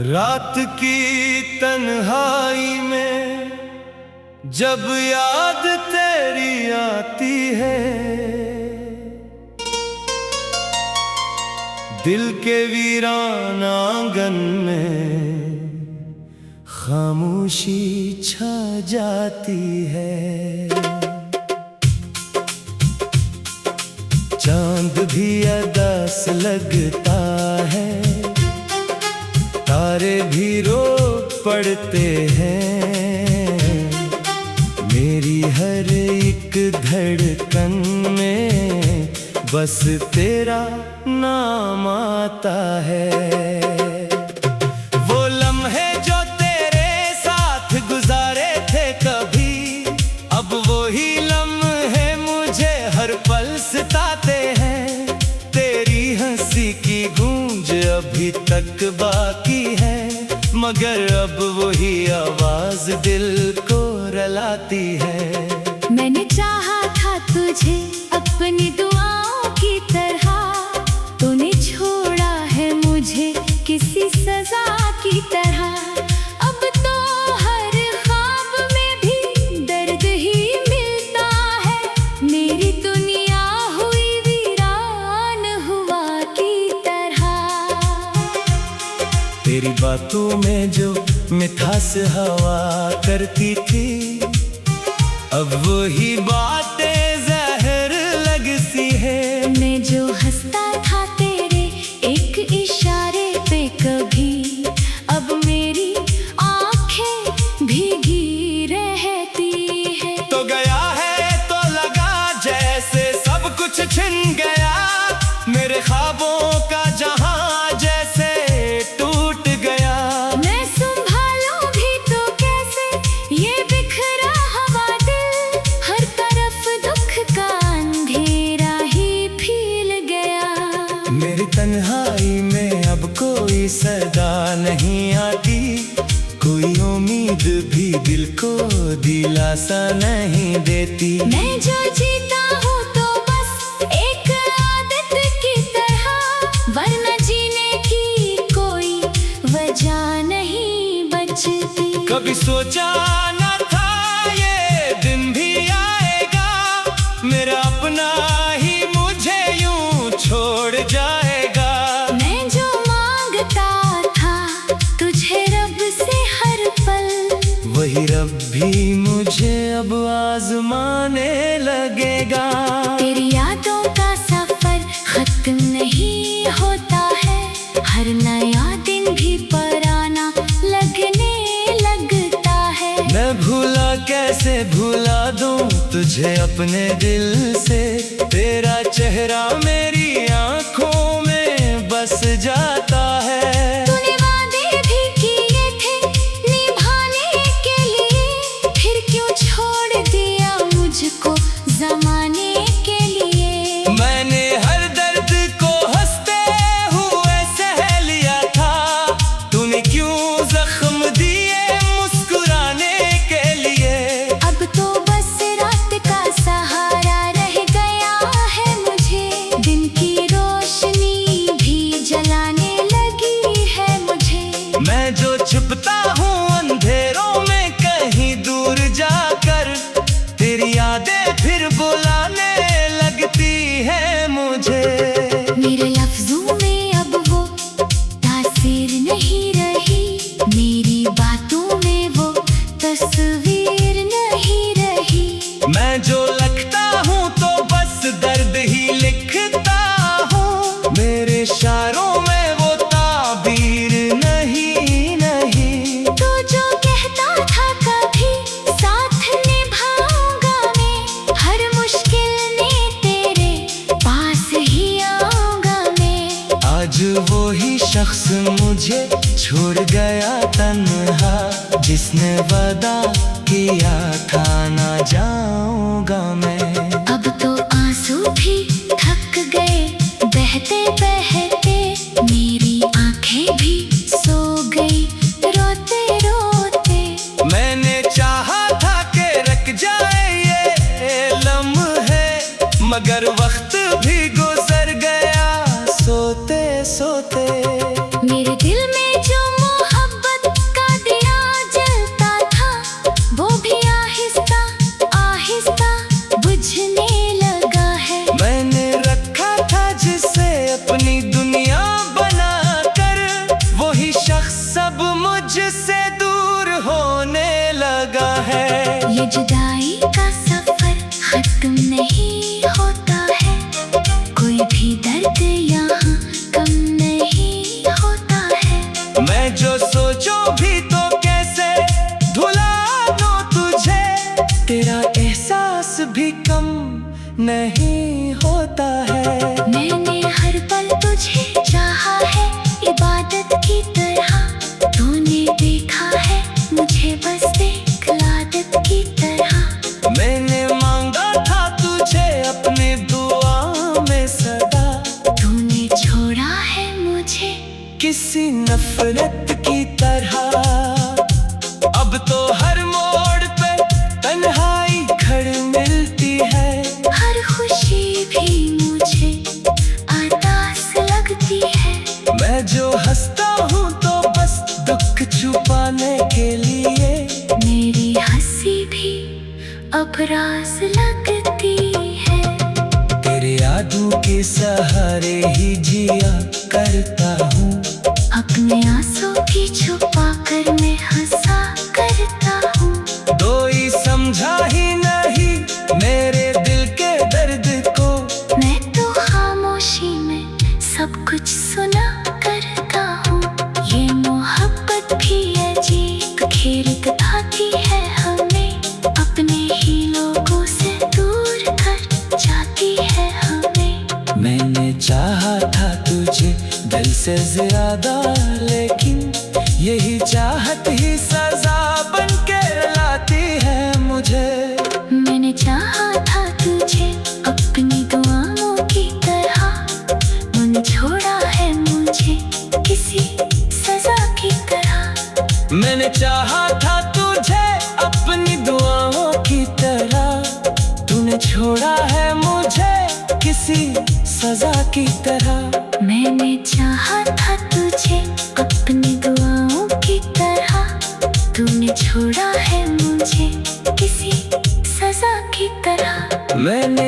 रात की तन्हाई में जब याद तेरी आती है, दिल के वीरान आंगन में खामोशी छा जाती है। चांद भी अदास लगता है, तारे भी रो पड़ते हैं। मेरी हर एक धड़कन में बस तेरा नाम आता है। वो लम्हे जो तेरे साथ गुजारे थे कभी, अब वो ही लम्हे मुझे हर पल सताते हैं। तेरी हंसी की गूंज अभी तक बाकी है, मगर अब वही आवाज दिल को रुलाती है। मैंने चाहा था तुझे अपनी दुआओं की तरह, तूने छोड़ा है मुझे किसी सजा की तरह। अब तो हर ख्वाब में भी दर्द ही मिलता है, मेरी दुनिया हुई वीरान हुआ की तरह। तेरी बातों में जो मिठास हवा करती थी, अब वही बातें जहर लगती है। मैं जो हंसता था तेरे एक इशारे पे कभी, अब मेरी आंखें भीगी रहती है। तो गया है तो लगा जैसे सब कुछ छिन गया, मेरे ख्वाबों का जहां जैसे टूट गया। मैं संभालूं भी तो कैसे ये बिखरा हुआ दिल, हर तरफ दुख का अंधेरा ही फैल गया। मेरी तन्हाई में अब कोई सदा नहीं आती, कोई उम्मीद भी दिल को दिलासा नहीं देती। मैं जो जीता हूँ तो बस एक आदत की तरह, वरना जीने की कोई वजह नहीं बचती। कभी सोचा न था ये दिन भी आएगा, मेरा अपना ही मुझे यूं छोड़ जाएगा। मैं जो मांगता था तुझे रब से हर पल, वही रब भी मुझे अब आजमाने लगेगा। तेरी यादों का सफर खत्म नहीं होता है, हर नया दिन भी पुराना लगने लगता है। मैं भूला कैसे भूला दूं तुझे अपने दिल से, तेरा चेहरा मेरी आंखों में बस जाता है। तूने वादे भी किए थे निभाने के लिए, फिर क्यों छोड़ दिया मुझको ज़माने के लिए। मैंने हर दर्द को हंसते हुए सह लिया था, तूने क्यों जख्म दिए मुस्कुराने के लिए। अब तो बस रात का सहारा रह गया है मुझे, दिन की रोशनी भी जलाने लगी है मुझे। मैं जो छुपता हूँ अंधेरों में कहीं दूर जाकर, तेरी यादें फिर बुलाने लगती है मुझे। मेरे लफ्जों में अब वो तासीर नहीं रही, मेरी बातों में वो तस्वीर नहीं रही। मैं जो लिखता हूँ तो बस दर्द ही लिखता हूँ, मेरे इशारों में वो ताबीर नहीं नहीं। तो जो कहता था कभी साथ निभाऊंगा मैं, हर मुश्किल में तेरे पास ही आऊंगा मैं। आज वो ही शख्स मुझे छोड़ गया तन्हा, जिसने वादा किया था ना जाऊंगा मैं। अब तो आंसू भी थक गए बहते बहते, मेरी आंखें भी सो गई रोते रोते। मैं मुझसे दूर होने लगा है। ये जुदाई का सफर खत्म नहीं होता है, कोई भी दर्द यहाँ कम नहीं होता है। मैं जो सोचूं भी तो कैसे भुला दूं तुझे, तेरा एहसास भी कम नहीं होता है। मैंने हर पल तुझे चाहा है इबादत की तरह, तूने देखा है मुझे बस एक लादत की तरह। मैंने मांगा था तुझे अपने दुआ में सदा, तूने छोड़ा है मुझे किसी नफरत की तरह। अब तो हर मोड़ पे तन्हाई खड़ मिलती है, हर खुशी भी मुझे अरदास लगती है। मैं जो हंसता हूँ तो बस दुख छुपाने के लिए, मेरी हंसी भी अब राज लगती है। तेरे यादों के सहारे ही जिया करता हूँ, अपने आंसू भी छुपा कर मैं हंसा करता हूँ। कोई समझा ही नहीं मेरे दिल के दर्द को, मैं तो खामोशी में सब कुछ सुना करता हूँ। ये मोहब्बत भी अजीब खेल दिखाती है हमें, अपने ही लोगों से दूर कर जाती है हमें। मैंने चाहा था तुझे दिल से ज्यादा, लेकिन यही चाहत ही सजा बन के लाती है मुझे। मैंने चाहा था तुझे अपनी दुआओं की तरह, तूने छोड़ा है मुझे किसी सजा की तरह। मैंने चाहा था तुझे अपनी दुआओं की तरह, तूने छोड़ा है मुझे किसी सजा की तरह। मैंने चाहा था तुझे अपनी दुआओं की तरह, तूने छोड़ा है मुझे किसी सजा की तरह। मैंने